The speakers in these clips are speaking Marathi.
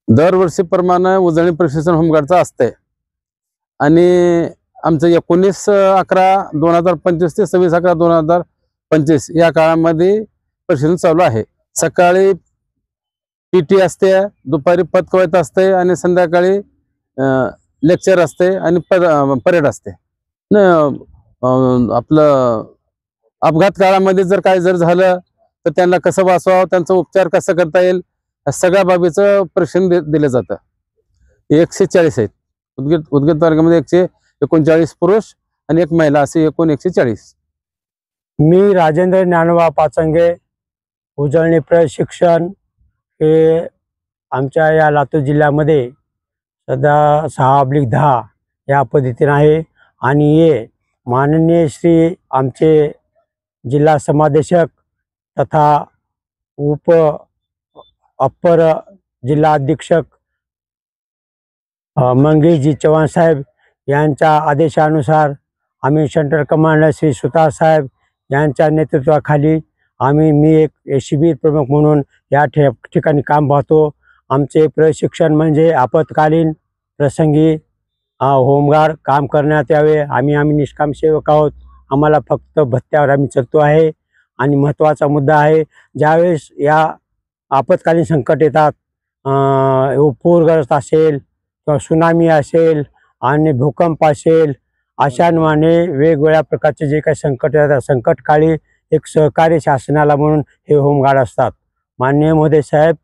दरवर्षीप्रमाणे उजळणी प्रशिक्षण होमगार्डचं असतंय आणि आमचं 19/11/2025 ते 26/11/2025 या काळामध्ये प्रशिक्षण चालू आहे। सकाळी पीटी असते, दुपारी पदकवायत असते आणि संध्याकाळी लेक्चर असते आणि परेड असते। आपलं अपघात काळामध्ये जर काय झालं तर त्यांना कसं वाचवावं, त्यांचा उपचार कसा करता येईल, सगळ्या बाबीचं प्रशिक्षण दिलं जातं। 140 आहेत उद्गत वर्गामध्ये, 139 पुरुष आणि 1 महिला, असे एकूण 140। मी राजेंद्र ज्ञानोबा पाचंगे, उजळणी प्रशिक्षण हे आमच्या या लातूर जिल्ह्यामध्ये सध्या 6/10 या पद्धतीने आहे आणि हे माननीय श्री आमचे जिल्हा समादेशक तथा अप्पर जिल्हा अधीक्षक मंगेशजी चव्हाण साहेब यांच्या आदेशानुसार आम्ही सेंटर कमांडर श्री सुतार साहेब यांच्या नेतृत्वाखाली मी एक शिबिर प्रमुख म्हणून या ठिकाणी काम पाहतो। आमचे प्रशिक्षण म्हणजे आपत्कालीन प्रसंगी होमगार्ड काम करण्यात यावे। आम्ही निष्काम सेवक आहोत, आम्हाला फक्त भत्त्यावर आम्ही चालतो आहे। आणि महत्त्वाचा मुद्दा आहे, ज्यावेळेस या आपत्कालीन संकट येतात, पूरग्रस्त असेल किंवा सुनामी असेल आणि भूकंप असेल, अशांवाने वेगवेगळ्या प्रकारचे जे काही संकट येतात, संकटकाळी एक सहकारी शासनाला म्हणून हे होमगार्ड असतात। माननीय मोदी साहेब,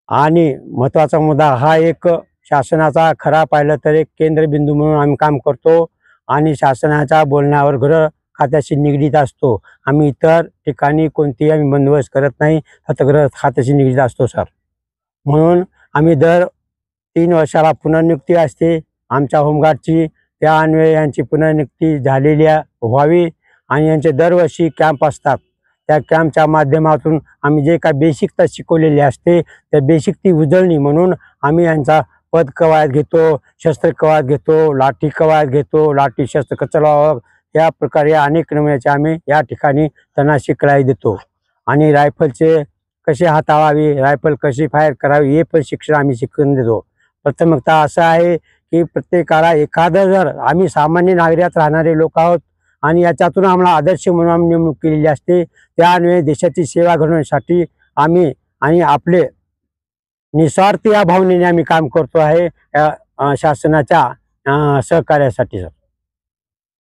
आणि महत्त्वाचा मुद्दा हा एक शासनाचा खरा पाहिलं तर एक केंद्रबिंदू म्हणून आम्ही काम करतो आणि शासनाच्या बोलण्यावर गृह खात्याशी निगडीत असतो। आम्ही इतर ठिकाणी कोणतीही आम्ही बंदोबस्त करत नाही, फक्त गृह खात्याशी निगडीत असतो सर। म्हणून आम्ही दर 3 वर्षाला पुनर्नियुक्ती असते आमच्या होमगार्डची, त्या अन्वये यांची पुनर्नियुक्ती झालेली व्हावी आणि यांचे दरवर्षी कॅम्प असतात। त्या कॅम्पच्या माध्यमातून आम्ही जे काही बेसिकता शिकवलेली असते त्या बेसिक ती उजळणी म्हणून आम्ही यांचा पद कवायत घेतो, शस्त्र कवायत घेतो, लाठी कवायत घेतो, लाठी शस्त्र कचलावा, या प्रकारे अनेक नमुन्याचे आम्ही या ठिकाणी त्यांना शिकवायला देतो। आणि रायफलचे कसे हाताळावे, रायफल कशी फायर करावी हे पण शिक्षण आम्ही शिकवून देतो। प्रथमतः असं आहे की प्रत्येकाला एखादं, जर आम्ही सामान्य नागरिकात राहणारे लोक आहोत आणि याच्यातून आम्हाला आदर्श म्हणून आम्ही नेमणूक केलेली असते, त्यान्वये देशाची सेवा घडवण्यासाठी आम्ही आणि आपले निस्वार्थ या भावनेने आम्ही काम करतो आहे, शासनाच्या सहकार्यासाठी सर।